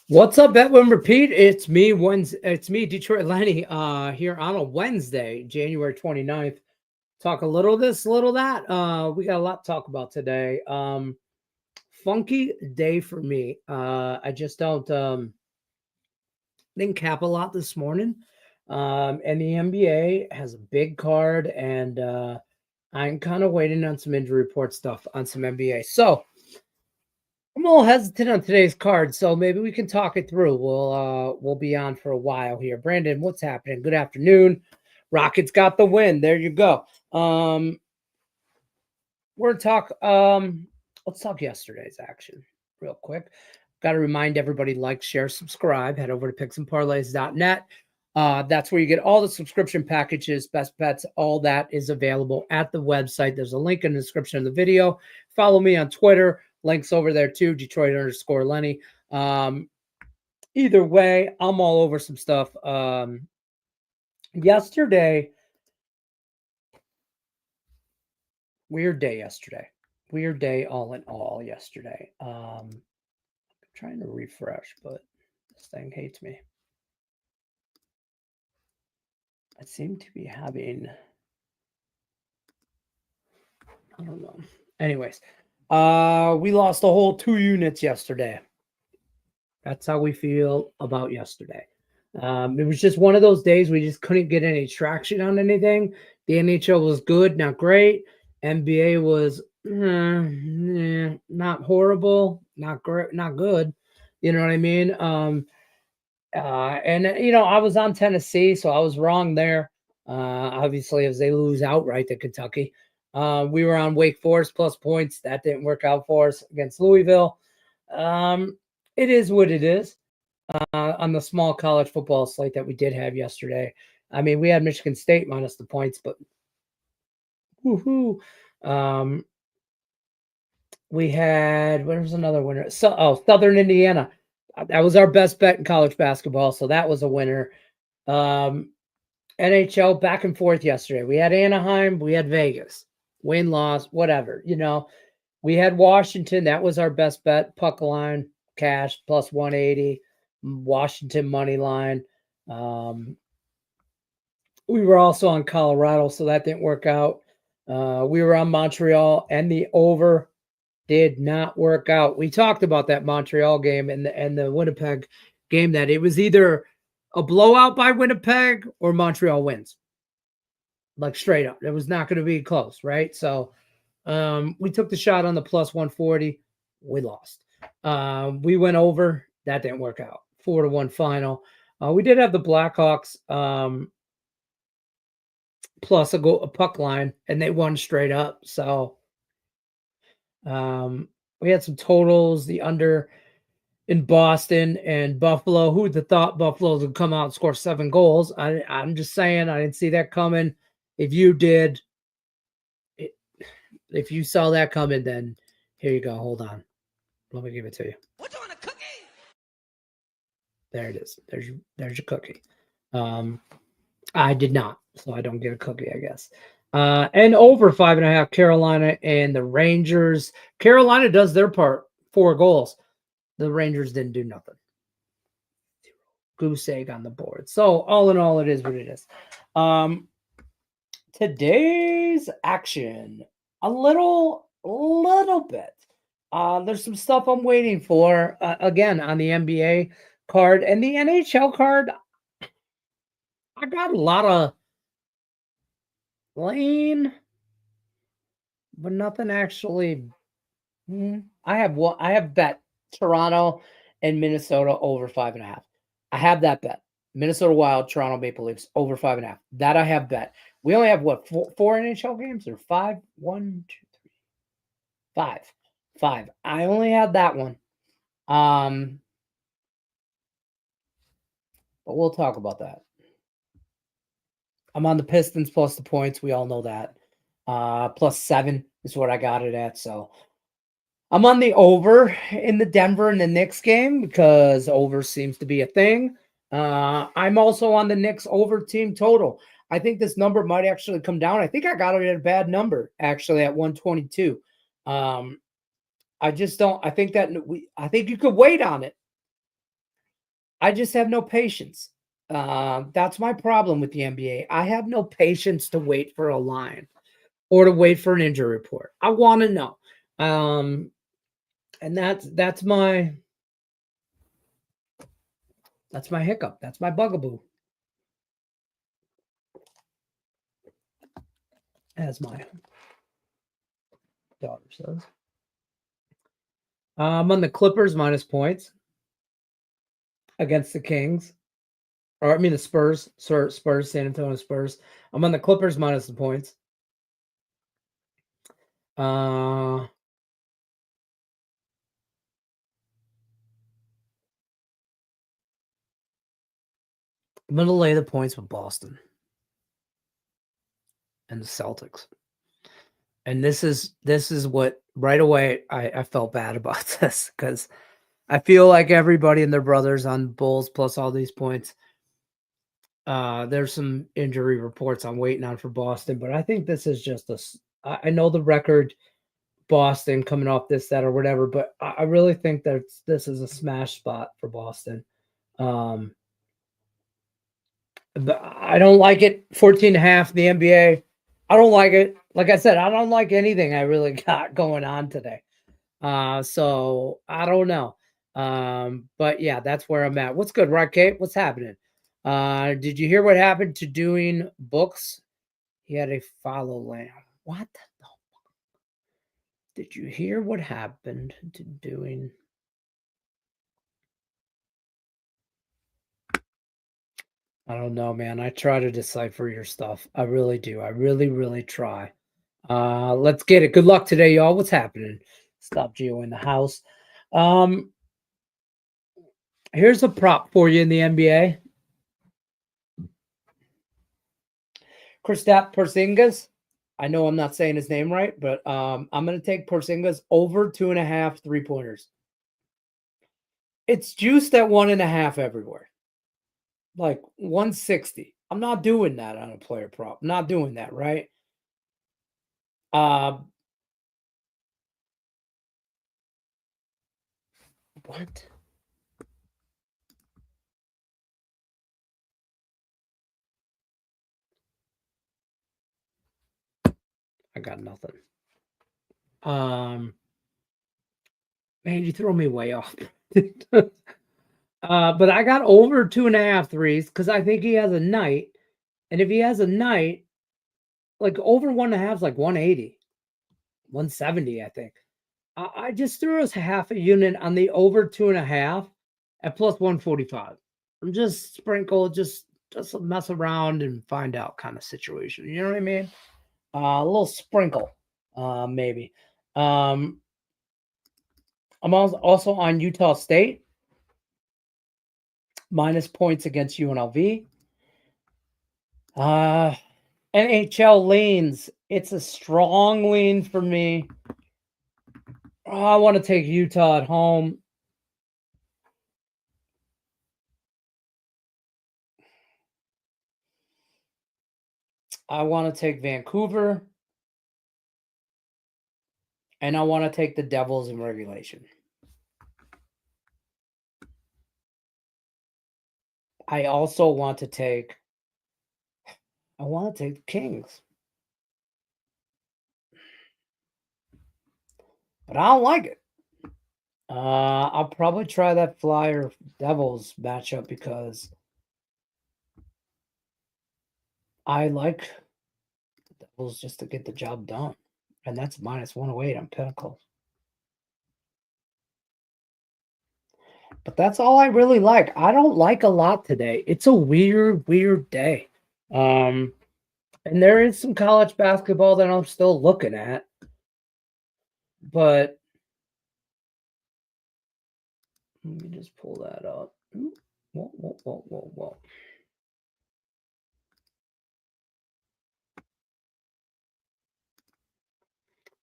What's up, Betwin Repeat? It's me, It's me, Detroit Lenny, here on a Wednesday, January 29th. Talk a little this, a little that. We got a lot to talk about today. Funky day for me. I just don't didn't cap a lot this morning. And the NBA has a big card, and I'm kind of waiting on some injury report stuff on some NBA. So I'm a little hesitant on today's card, so maybe we can talk it through. We'll be on for a while here. Brandon, what's happening? Good afternoon. Rockets got the win. There you go. We're talk let's talk yesterday's action real quick. Got to remind everybody, like, share, subscribe, head over to picksandparlays.net. That's where you get all the subscription packages, best bets, all that is available at the website. There's a link in the description of the video. Follow me on Twitter. Links over there too, Detroit_Lenny. Either way, I'm all over some stuff. Yesterday, weird day yesterday. Weird day all in all yesterday. I'm trying to refresh, but this thing hates me. I seem to be having, I don't know. Anyways, we lost a whole 2 units yesterday. That's how we feel about yesterday. It was just one of those days we just couldn't get any traction on anything. The NHL was good, not great. NBA was not horrible, not great, not good. You know what I mean? And I was on Tennessee, so I was wrong there. Obviously, as they lose outright to Kentucky. We were on Wake Forest plus points. That didn't work out for us against Louisville. It is what it is. On the small college football slate that we did have yesterday. I mean, we had Michigan State minus the points, but woohoo. We had, where was another winner? Southern Indiana. That was our best bet in college basketball, so that was a winner. NHL back and forth yesterday. We had Anaheim, we had Vegas. Win, loss, whatever. We had Washington. That was our best bet. Puck line, cash plus 180. Washington money line. We were also on Colorado, so that didn't work out. We were on Montreal, and the over did not work out. We talked about that Montreal game and the Winnipeg game, that it was either a blowout by Winnipeg or Montreal wins. Like straight up. It was not going to be close, right? So we took the shot on the plus 140. We lost. We went over. That didn't work out. 4-1 final. We did have the Blackhawks plus a puck line, and they won straight up. So we had some totals. The under in Boston and Buffalo. Who would have thought Buffalo would come out and score 7 goals? I'm just saying, I didn't see that coming. If you did, if you saw that coming, then here you go. Hold on. Let me give it to you. What's on a cookie? There it is. There's your cookie. I did not, so I don't get a cookie, I guess. And over 5.5, Carolina and the Rangers. Carolina does their part, 4 goals. The Rangers didn't do nothing. Goose egg on the board. So all in all, it is what it is. Today's action, a little bit. There's some stuff I'm waiting for, again, on the NBA card and the NHL card. I got a lot of lane, but nothing actually. I have bet Toronto and Minnesota over 5.5. I have that bet. Minnesota Wild, Toronto Maple Leafs over 5.5. That I have bet. We only have what, four NHL games or 5? 1, 2, 3, 5. 5. I only had that one. But we'll talk about that. I'm on the Pistons plus the points. We all know that. Plus 7 is what I got it at. So I'm on the over in the Denver and the Knicks game because over seems to be a thing. I'm also on the Knicks over team total. I think this number might actually come down. I think I got it at a bad number, actually, at 122. I just don't. I think you could wait on it. I just have no patience. That's my problem with the NBA. I have no patience to wait for a line or to wait for an injury report. I want to know. And that's my hiccup. That's my bugaboo. As my daughter says. I'm on the Clippers minus points against the Kings. Or I mean the Spurs. Spurs, San Antonio Spurs. I'm on the Clippers minus the points. I'm going to lay the points with Boston and the Celtics. And this is what right away I felt bad about this because I feel like everybody and their brothers on Bulls plus all these points. There's some injury reports I'm waiting on for Boston, but I think this is just I know the record Boston coming off this, that, or whatever, but I really think that this is a smash spot for Boston. But I don't like it. 14.5 the NBA. I don't like it. Like I said, I don't like anything I really got going on today. So I don't know. But yeah, that's where I'm at. What's good, right, Kate? What's happening? Did you hear what happened to doing books? He had a follow lamb. What the hell? Did you hear what happened to doing? I don't know, man. I try to decipher your stuff. I really do. I really, really try. Let's get it. Good luck today, y'all. What's happening? Stop Gio in the house. Here's a prop for you in the NBA. Kristaps Porzingis. I know I'm not saying his name right, but I'm going to take Porzingis over 2.5 3-pointers. It's juiced at 1.5 everywhere. Like 160. I'm not doing that on a player prop. I'm not doing that, right? What? I got nothing. Man, you throw me way off. But I got over 2.5 threes because I think he has a night. And if he has a night, like over 1.5 is like 180, 170, I think. I just threw us half a unit on the over 2.5 at plus 145. I'm just sprinkle, just mess around and find out kind of situation. You know what I mean? A little sprinkle, maybe. I'm also on Utah State minus points against UNLV. NHL leans. It's a strong lean for me. I want to take Utah at home. I want to take Vancouver. And I want to take the Devils in regulation. I also want to take the Kings. But I don't like it. I'll probably try that Flyer Devils matchup because I like the Devils just to get the job done. And that's minus 108 on Pinnacle. But that's all I really like. I don't like a lot today. It's a weird, weird day. And there is some college basketball that I'm still looking at. But let me just pull that up. Whoa.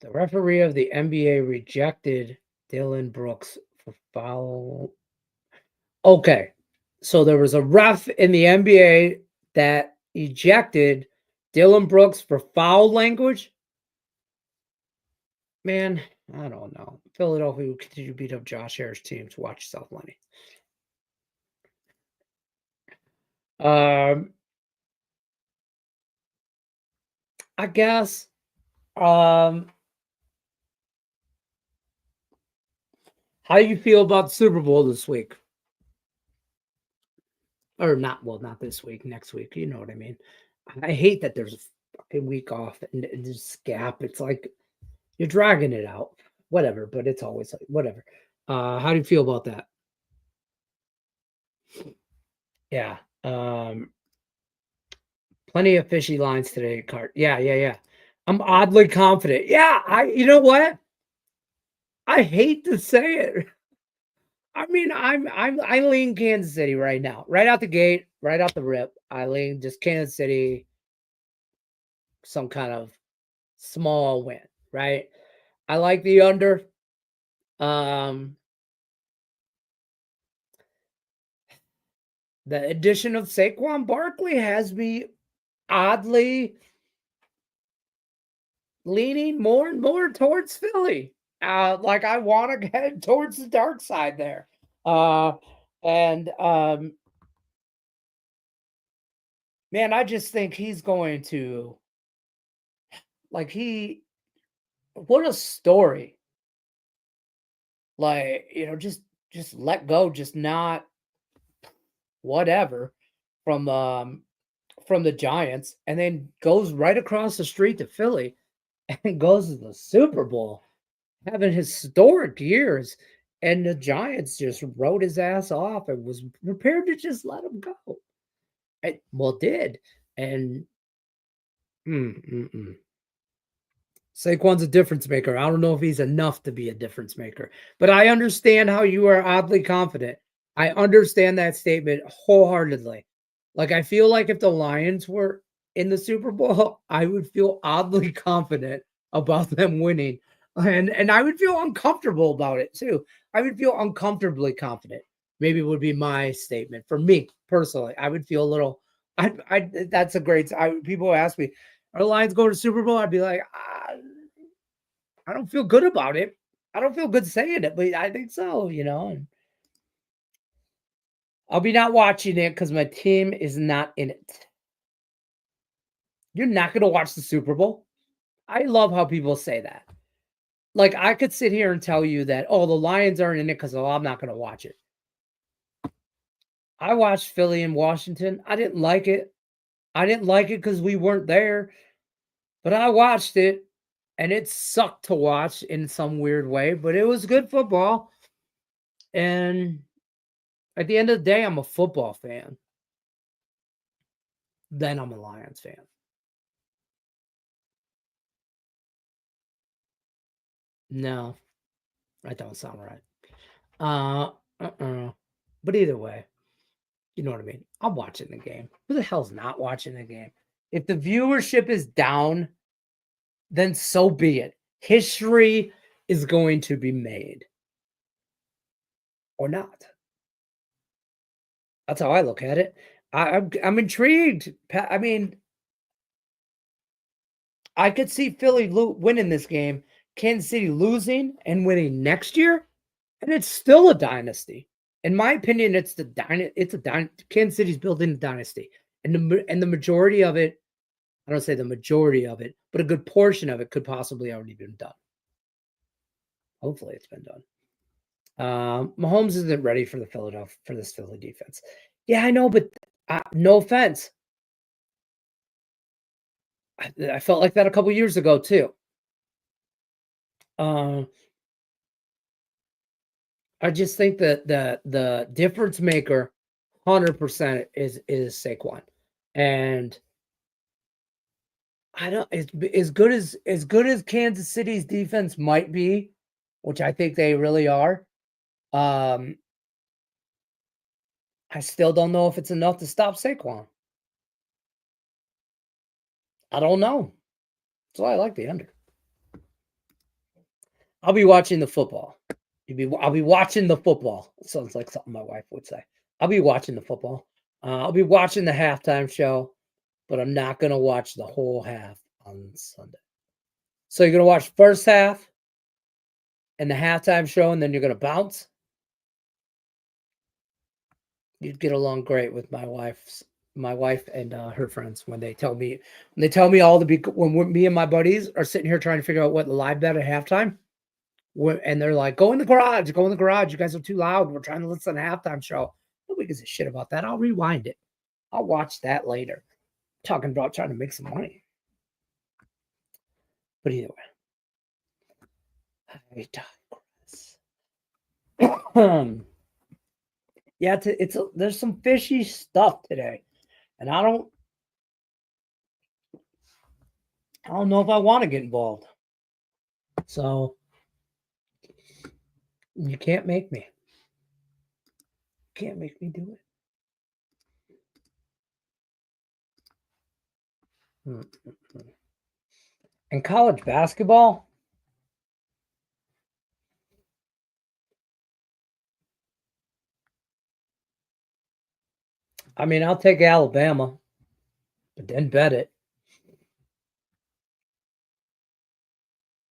The referee of the NBA rejected Dylan Brooks for foul. Okay. So there was a ref in the NBA that ejected Dylan Brooks for foul language. Man, I don't know. Philadelphia will continue to beat up Josh Harris teams. Watch yourself, Lenny. Um, I guess. Um, how do you feel about the Super Bowl this week? Or not, well, not this week, next week. You know what I mean? I hate that there's a fucking week off and this gap. It's like you're dragging it out. Whatever, but it's always like whatever. How do you feel about that? Yeah. Plenty of fishy lines today, Cart. Yeah, yeah, yeah. I'm oddly confident. Yeah, you know what? I hate to say it. I mean, I lean Kansas City right now. Right out the gate, right out the rip. I lean just Kansas City, some kind of small win, right? I like the under. Um, the addition of Saquon Barkley has me oddly leaning more and more towards Philly. Like I want to head towards the dark side there. Uh, and man, I just think he's going to like what a story. Like, just let go, just not whatever from from the Giants, and then goes right across the street to Philly and goes to the Super Bowl, having historic years. And the Giants just wrote his ass off and was prepared to just let him go. Well, did. And mm, mm, mm. Saquon's a difference maker. I don't know if he's enough to be a difference maker, but I understand how you are oddly confident. I understand that statement wholeheartedly. Like, I feel like if the Lions were in the Super Bowl, I would feel oddly confident about them winning. And I would feel uncomfortable about it too. I would feel uncomfortably confident. Maybe would be my statement for me personally. I would feel a little. I that's a great. People ask me, "Are the Lions going to Super Bowl?" I'd be like, I don't feel good about it. I don't feel good saying it, but I think so. And I'll be not watching it because my team is not in it. You're not going to watch the Super Bowl. I love how people say that. Like, I could sit here and tell you that, oh, the Lions aren't in it because I'm not going to watch it. I watched Philly and Washington. I didn't like it. I didn't like it because we weren't there, but I watched it and it sucked to watch in some weird way, but it was good football. And at the end of the day, I'm a football fan. Then I'm a Lions fan. No, that don't sound right. Uh-uh. But either way, you know what I mean? I'm watching the game. Who the hell's not watching the game? If the viewership is down, then so be it. History is going to be made or not. That's how I look at it. I'm intrigued. I mean, I could see Philly winning this game, Kansas City losing and winning next year, and it's still a dynasty. In my opinion, Kansas City's building a dynasty, and the majority of it. I don't say the majority of it, but a good portion of it could possibly already been done. Hopefully, it's been done. Mahomes isn't ready for this Philly defense. Yeah, I know, but no offense, I felt like that a couple years ago too. Uh, I just think that the difference maker, 100% is Saquon, and I don't as good as Kansas City's defense might be, which I think they really are. Um, I still don't know if it's enough to stop Saquon. I don't know. That's why I like the under. I'll be watching the football. I'll be watching the football. Sounds like something my wife would say. I'll be watching the football. I'll be watching the halftime show, but I'm not gonna watch the whole half on Sunday. So you're gonna watch first half and the halftime show, and then you're gonna bounce. You'd get along great with my my wife and her friends when they tell me all the when me and my buddies are sitting here trying to figure out what the live bet at halftime, and they're like, go in the garage, you guys are too loud, we're trying to listen to the halftime show. Nobody gives a shit about that. I'll rewind it, I'll watch that later. Talking about trying to make some money. But either way, I digress. Yeah, there's some fishy stuff today, and I don't know if I want to get involved. So you can't make me. Can't make me do it. And college basketball, I mean, I'll take Alabama, but then bet it.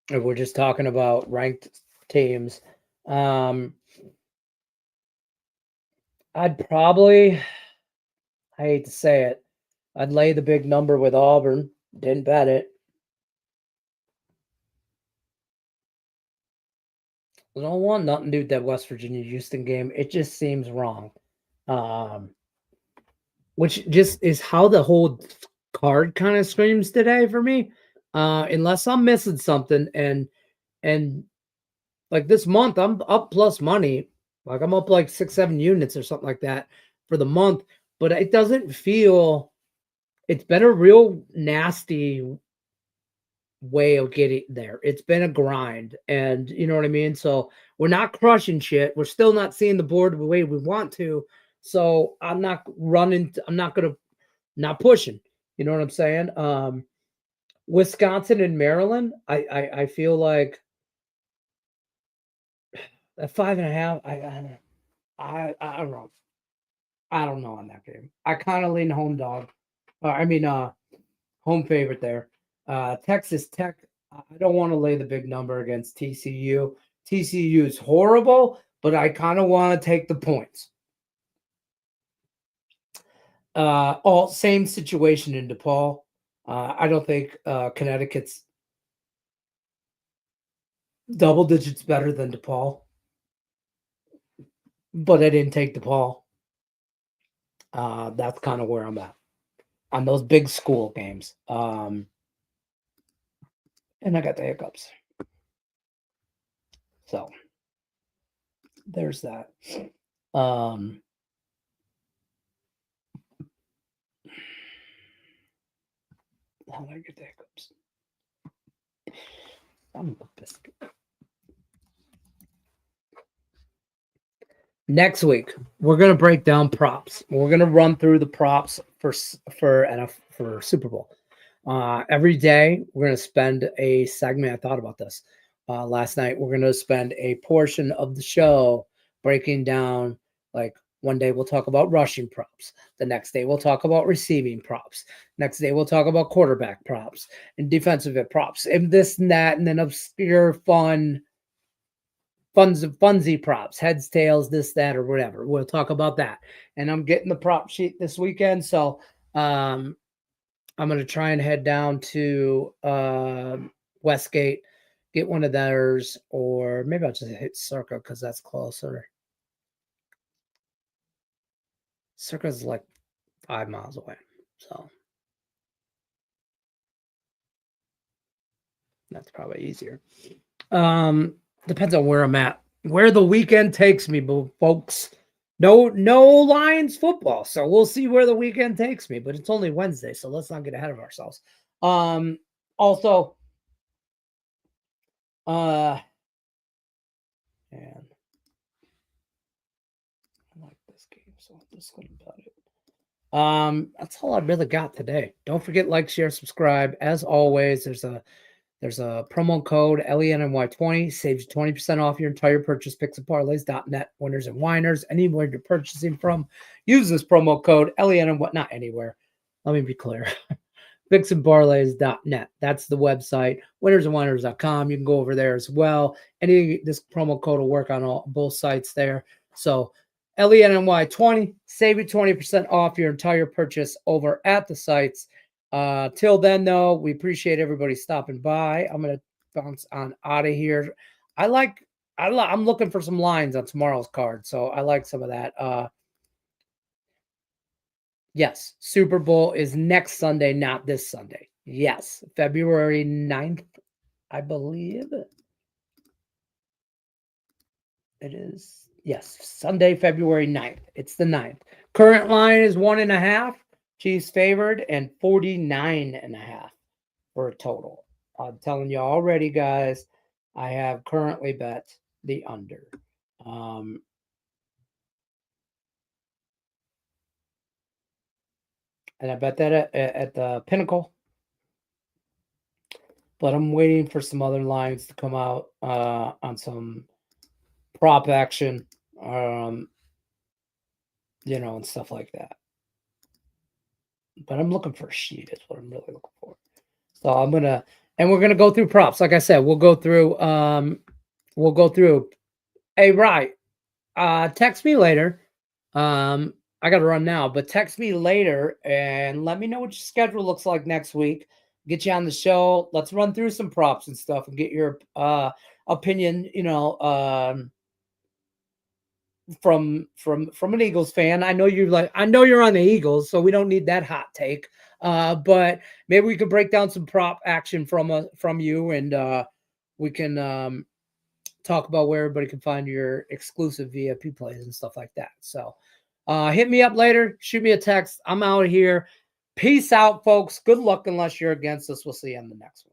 If we're just talking about ranked teams, I'd probably, I hate to say it, I'd lay the big number with Auburn. Didn't bet it. I don't want nothing to do with that West Virginia Houston game. It just seems wrong. Which just is how the whole card kind of screams today for me. Unless I'm missing something, and like this month I'm up plus money. Like I'm up like 6-7 units or something like that for the month, but it doesn't feel, it's been a real nasty way of getting there. It's been a grind, and you know what I mean? So we're not crushing shit. We're still not seeing the board the way we want to. So I'm not pushing. You know what I'm saying? Wisconsin and Maryland, I feel like at 5.5, I don't know. I don't know on that game. I kind of lean home dog. Home favorite there. Texas Tech, I don't want to lay the big number against TCU. TCU is horrible, but I kind of want to take the points. All same situation in DePaul. I don't think Connecticut's double digits better than DePaul, but I didn't take DePaul. That's kind of where I'm at on those big school games. And I got the hiccups. So there's that. How did I get the hiccups? I'm a biscuit. Next week, we're gonna break down props. We're gonna run through the props for Super Bowl. Every day, we're gonna spend a segment. I thought about this last night. We're gonna spend a portion of the show breaking down. Like one day, we'll talk about rushing props. The next day, we'll talk about receiving props. Next day, we'll talk about quarterback props and defensive props and this and that, and then obscure funsy props, heads, tails, this, that, or whatever. We'll talk about that. And I'm getting the prop sheet this weekend. So I'm going to try and head down to Westgate, get one of theirs, or maybe I'll just hit Circa because that's closer. Circa's like 5 miles away. So that's probably easier. Depends on where I'm at, where the weekend takes me, folks. No Lions football, so we'll see where the weekend takes me. But it's only Wednesday, so let's not get ahead of ourselves. Also, man, I like this game, so I'm just gonna bet it. That's all I really got today. Don't forget, like, share, subscribe. As always, there's a promo code LENNY20, saves you 20% off your entire purchase. Picks&parlays.net, winners and whiners. Anywhere you're purchasing from, use this promo code LENNY. Not anywhere. Let me be clear. Picks&parlays.net. That's the website. Winnersandwhiners.com. You can go over there as well. This promo code will work on both sites there. So LENNY20, save you 20% off your entire purchase over at the sites. Till then, though, we appreciate everybody stopping by. I'm going to bounce on out of here. I'm looking for some lines on tomorrow's card, so I like some of that. Yes, Super Bowl is next Sunday, not this Sunday. Yes, February 9th, I believe. It is, yes, Sunday, February 9th. It's the 9th. Current line is 1.5. Chiefs favored and 49.5 for a total. I'm telling you already, guys, I have currently bet the under. And I bet that at the Pinnacle. But I'm waiting for some other lines to come out on some prop action, and stuff like that. But I'm looking for a sheet is what I'm really looking for. So we're gonna go through props. Like I said, we'll go through. Hey, right. Text me later. I got to run now, but text me later and let me know what your schedule looks like next week. Get you on the show. Let's run through some props and stuff and get your opinion. From an Eagles fan. I know you're on the Eagles, so we don't need that hot take. But maybe we could break down some prop action from you, and we can talk about where everybody can find your exclusive VIP plays and stuff like that. So hit me up later. Shoot me a text. I'm out of here. Peace out, folks. Good luck unless you're against us. We'll see you on the next one.